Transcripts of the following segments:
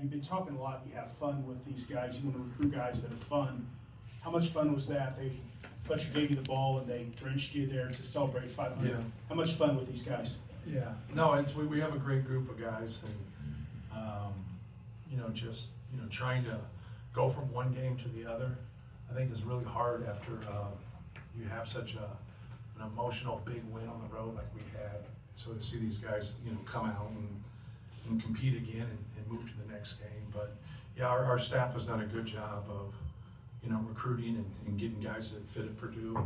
you've been talking a lot, you have fun with these guys, you want to recruit guys that are fun. How much fun was that? Fletcher gave you the ball and they drenched you there to celebrate 500. Yeah. How much fun with these guys? Yeah, no, we have a great group of guys, and just trying to go from one game to the other, I think is really hard after you have such an emotional big win on the road like we had. So to see these guys come out and compete again and move to the next game, but yeah, our staff has done a good job of recruiting and getting guys that fit at Purdue,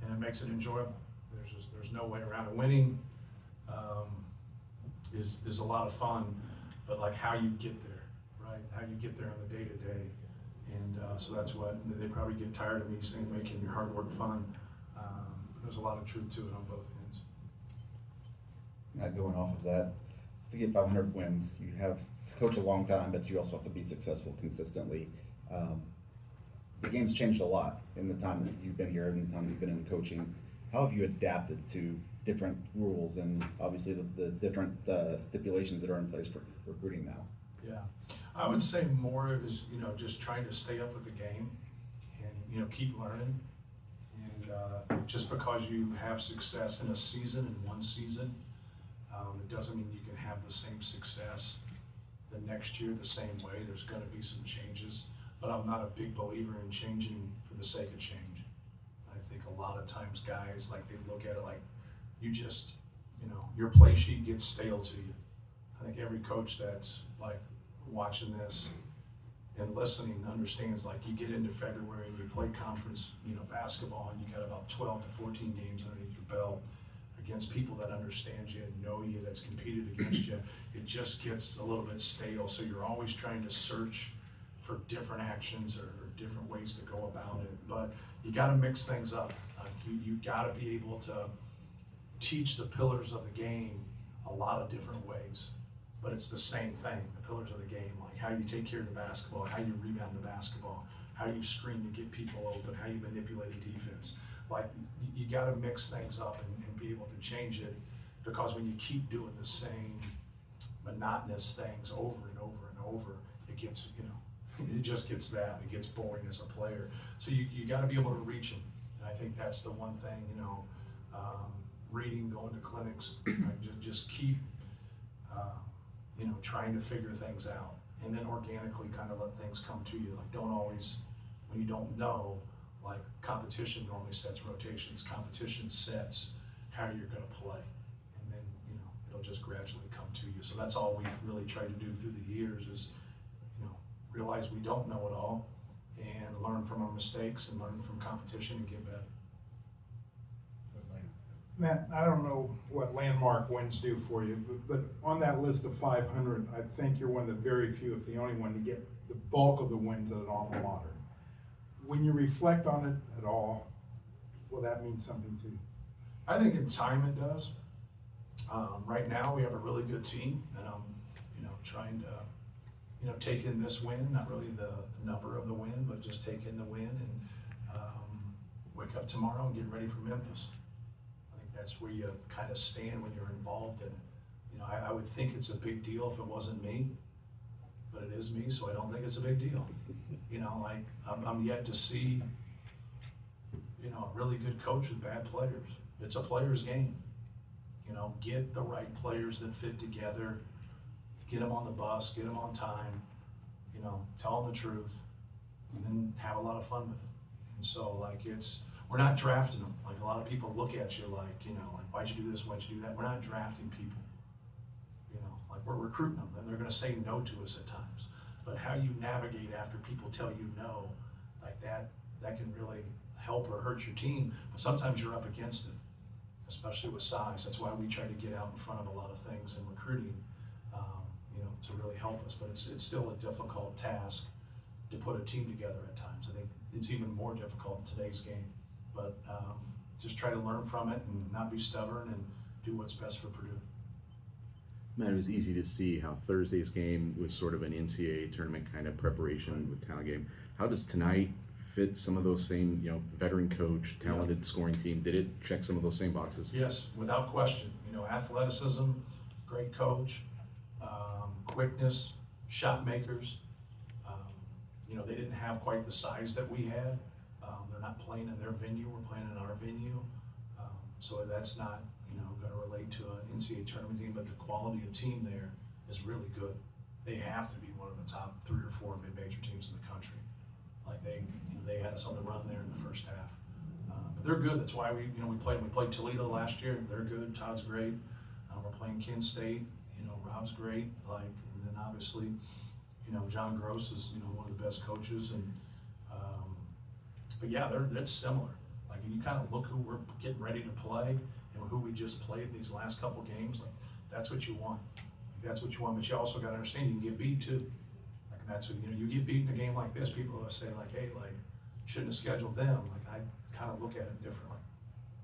and it makes it enjoyable. There's no way around it. Winning is a lot of fun, but like how you get there, right? How you get there on the day-to-day. And so that's what, they probably get tired of me saying making your hard work fun. There's a lot of truth to it on both ends. Not going off of that, to get 500 wins, you have to coach a long time, but you also have to be successful consistently. The game's changed a lot in the time that you've been here and the time you've been in coaching. How have you adapted to different rules and obviously the different stipulations that are in place for recruiting now? Yeah, I would say more of is just trying to stay up with the game and keep learning. And just because you have success in a season, in one season, it doesn't mean you can have the same success the next year the same way. There's going to be some changes, but I'm not a big believer in changing for the sake of change. I think a lot of times guys, like, they look at it like you just, your play sheet gets stale to you. I think every coach that's like watching this and listening understands, like, you get into February and you play conference, basketball, and you got about 12 to 14 games underneath your belt against people that understand you and know you, that's competed against you. It just gets a little bit stale, so you're always trying to search for different actions or different ways to go about it. But you got to mix things up. You got to be able to teach the pillars of the game a lot of different ways, but it's the same thing, the pillars of the game, like how you take care of the basketball, how you rebound the basketball, how you screen to get people open, how you manipulate a defense. Like, you got to mix things up and be able to change it, because when you keep doing the same monotonous things over and over and over, it gets, it just gets that. It gets boring as a player. So you got to be able to reach them. And I think that's the one thing, reading, going to clinics, just keep, trying to figure things out. And then organically kind of let things come to you. Like, don't always, when you don't know, like, competition normally sets rotations. Competition sets how you're going to play. And then, it'll just gradually come to you. So that's all we've really tried to do through the years is, realize we don't know it all and learn from our mistakes and learn from competition and get better. Matt, I don't know what landmark wins do for you, but on that list of 500, I think you're one of the very few, if the only one, to get the bulk of the wins at an alma mater. When you reflect on it at all, will that mean something to you? I think in time it does. Right now we have a really good team, and I'm, trying to, take in this win, not really the number of the win, but just take in the win and wake up tomorrow and get ready for Memphis. I think that's where you kind of stand when you're involved in it. I would think it's a big deal if it wasn't me, but it is me, so I don't think it's a big deal. Like, I'm yet to see, a really good coach with bad players. It's a player's game. Get the right players that fit together, get them on the bus, get them on time, tell them the truth, and then have a lot of fun with it. And so, like, we're not drafting them. Like, a lot of people look at you like, like, why'd you do this, why'd you do that? We're not drafting people. Like, we're recruiting them, and they're gonna say no to us at times. But how you navigate after people tell you no, like that can really help or hurt your team, but sometimes you're up against it, especially with size. That's why we try to get out in front of a lot of things in recruiting, to really help us. But it's still a difficult task to put a team together at times. I think it's even more difficult in today's game. But just try to learn from it and not be stubborn and do what's best for Purdue. Matt, it was easy to see how Thursday's game was sort of an NCAA tournament kind of preparation with talent game. How does tonight fit some of those same, veteran coach, talented scoring team? Did it check some of those same boxes? Yes, without question. Athleticism, great coach, quickness, shot makers. You know, they didn't have quite the size that we had. They're not playing in their venue, we're playing in our venue. So that's not, you know, gonna relate to an NCAA tournament team, but the quality of team there is really good. They have to be one of the top 3 or 4 mid-major teams in the country. Like they had us on the run there in the first half. But they're good, that's why we played Toledo last year, they're good, Todd's great. We're playing Kent State, you know, Rob's great, like, and then obviously, you know, John Gross is, you know, one of the best coaches, and but yeah, that's similar. Like, you kind of look who we're getting ready to play and who we just played in these last couple games. Like, that's what you want. That's what you want. But you also got to understand you can get beat too. Like, that's what, you know, you get beat in a game like this. People will say like, hey, like, shouldn't have scheduled them. Like, I kind of look at it differently.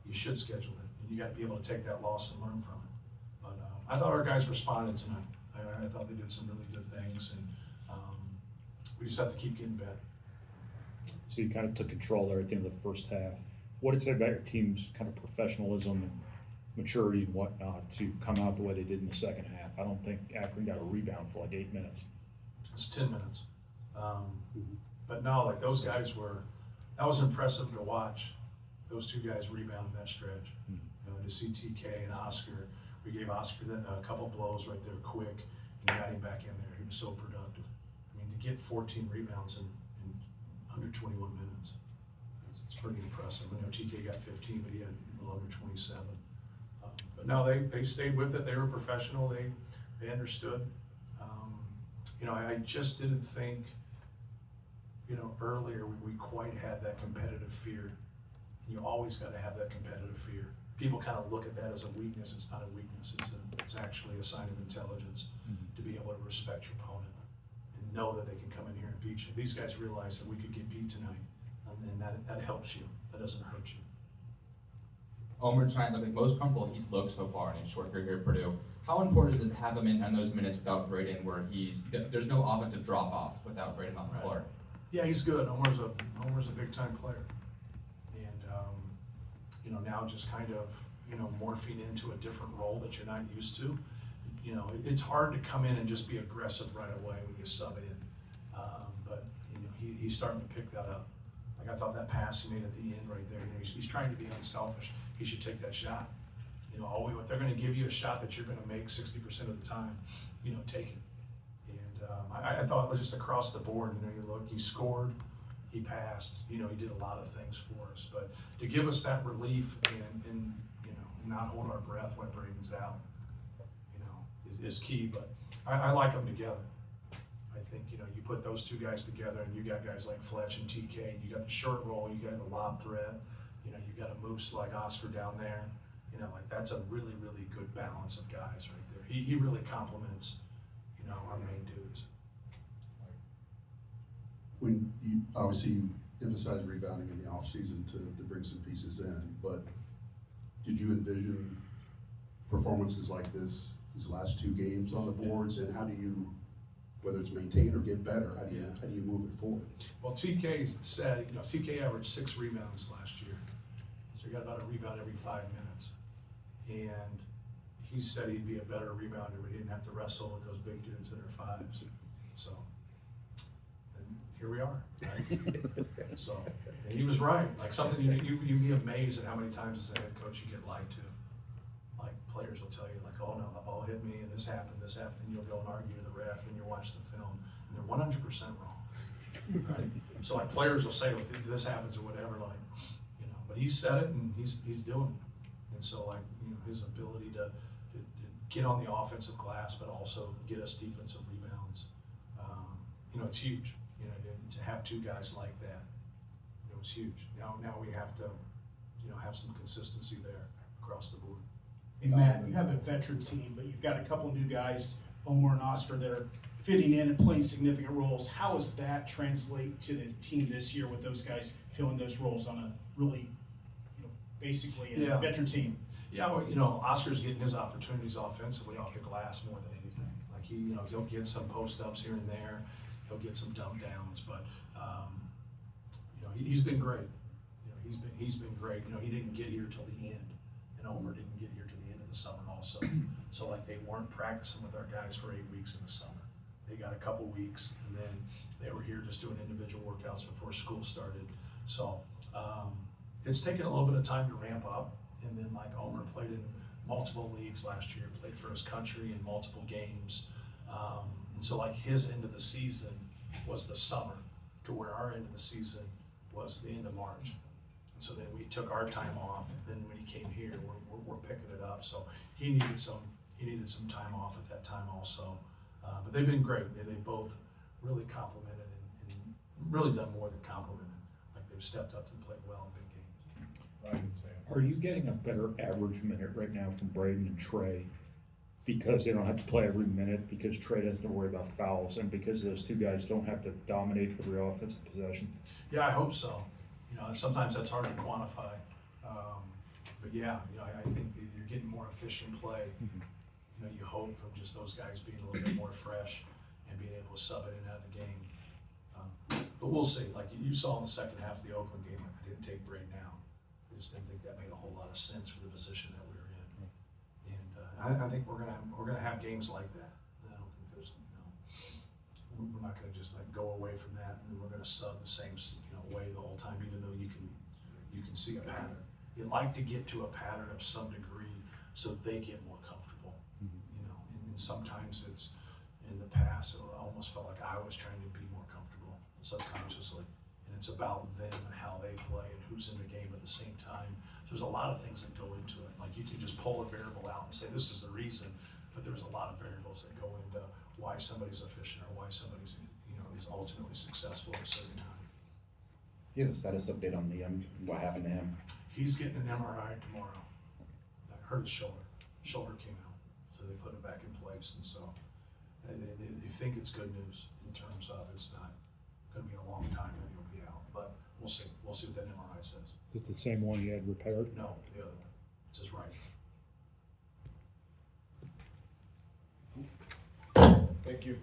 You should schedule it, and you got to be able to take that loss and learn from it. But I thought our guys responded tonight. I thought they did some really good things, and we just have to keep getting better. So you kind of took control there at the end of the first half. What did it say about your team's kind of professionalism and maturity and whatnot to come out the way they did in the second half? I don't think Akron got a rebound for like 8 minutes. It's 10 minutes. But no, like, those guys that was impressive to watch. Those 2 guys rebounding that stretch. You know, to see TK and Oscar, we gave Oscar a couple blows right there quick and got him back in there. He was so productive. I mean, to get 14 rebounds in under 21 minutes, it's pretty impressive. I know TK got 15, but he had a little under 27. But no, they stayed with it. They were professional. They understood. You know, I just didn't think, you know, earlier we quite had that competitive fear. You always got to have that competitive fear. People kind of look at that as a weakness. It's not a weakness. It's actually a sign of intelligence to be able to respect your opponent and know that they can come in here and beat you. These guys realized that we could get beat tonight, and that helps you. That doesn't hurt you. Omer tonight looked like most comfortable he's looked so far in his short career here at Purdue. How important is it to have him in on those minutes without Braden, where there's no offensive drop off without Braden on the floor? Yeah, he's good. Omer's a big time player, and you know, now just kind of, you know, morphing into a different role that you're not used to. You know, it's hard to come in and just be aggressive right away when you sub in, but you know, he's starting to pick that up. Like, I thought that pass he made at the end right there. You know, he's trying to be unselfish. He should take that shot. You know, if they're going to give you a shot that you're going to make 60% of the time, you know, take it. And I thought just across the board, you know, you look, he scored, he passed, you know, he did a lot of things for us. But to give us that relief and you know, not hold our breath when Braden's out, you know, is key. But I like them together. I think, you know, you put those 2 guys together, and you got guys like Fletch and TK, and you got the short roll, you got the lob threat, you know, you got a moose like Oscar down there. You know, like, that's a really, really good balance of guys right there. He really complements, you know, our main dudes. When you obviously emphasize rebounding in the offseason to bring some pieces in, but did you envision performances like this, these last 2 games on the boards, and how do you, whether it's maintain or get better, how do you move it forward? Well, TK said, you know, TK averaged 6 rebounds last year, so he got about a rebound every 5 minutes. And he said he'd be a better rebounder, but he didn't have to wrestle with those big dudes that are 5s. So, and here we are, right? So, and he was right. Like, something you'd be amazed at how many times as a head coach you get lied to. Like, players will tell you, like, oh no, the ball hit me and this happened, and you'll go and argue with the ref, and you'll watch the film, and they're 100% wrong, right? So, like, players will say, well, this happens or whatever, like, you know, but he said it, and he's doing it. And so, like, you know, his ability to get on the offensive glass, but also get us defensive rebounds, you know, it's huge. You know, to have 2 guys like that, it was huge. Now we have to, you know, have some consistency there across the board. Hey, Matt, you have a veteran team, but you've got a couple new guys, Omer and Oscar, that are fitting in and playing significant roles. How does that translate to the team this year with those guys filling those roles on a really, you know, basically a veteran team? Yeah, well, you know, Oscar's getting his opportunities offensively off the glass more than anything. Like, you know, he'll get some post-ups here and there. He'll get some dump downs, but, you know, he's been great. You know, he's been great. You know, he didn't get here till the end, and Omer didn't get here till the end of the summer also. So, like, they weren't practicing with our guys for 8 weeks in the summer. they got a couple weeks, and then they were here just doing individual workouts before school started. So it's taken a little bit of time to ramp up. And then like Omer played in multiple leagues last year, played for his country in multiple games. And so like his end of the season was the summer, to where our end of the season was the end of March. And so then we took our time off, and then when he came here, we're picking it up. So he needed some time off at that time also. But they've been great. They both really complimented and really done more than complimented. Like they've stepped up and played well in big games. Are you getting a better average minute right now from Braden and Trey because they don't have to play every minute, because Trey doesn't have to worry about fouls, and because those two guys don't have to dominate every offensive possession? Yeah, I hope so. And sometimes that's hard to quantify. But yeah, I think that you're getting more efficient play. You hope from just those guys being a little bit more fresh and being able to sub it in and out of the game. But we'll see. Like you saw in the second half of the Oakland game, I didn't take Braden out. I just didn't think that made a whole lot of sense for the position that we were in. And I think we're gonna have games like that. I don't think there's we're not gonna just like go away from that and we're gonna sub the same way the whole time, even though you can see a pattern. You like to get to a pattern of some degree so they get more comfortable. And sometimes it's in the past it almost felt like I was trying to be more comfortable subconsciously. And it's about them and how they play and who's in the game at the same time. So there's a lot of things that go into it. Like you can just pull a variable out and say this is the reason, but there's a lot of variables that go into why somebody's efficient or why somebody's is ultimately successful at a certain time. Do you have a status update on Liam? What happened to him? He's getting an MRI tomorrow. I hurt his shoulder. Shoulder came out, so they put it back in place, and so they think it's good news in terms of it's not going to be a long time that he'll be out, but we'll see. We'll see what that MRI says. Is it the same one you had repaired? No, the other one. It's his right. Thank you.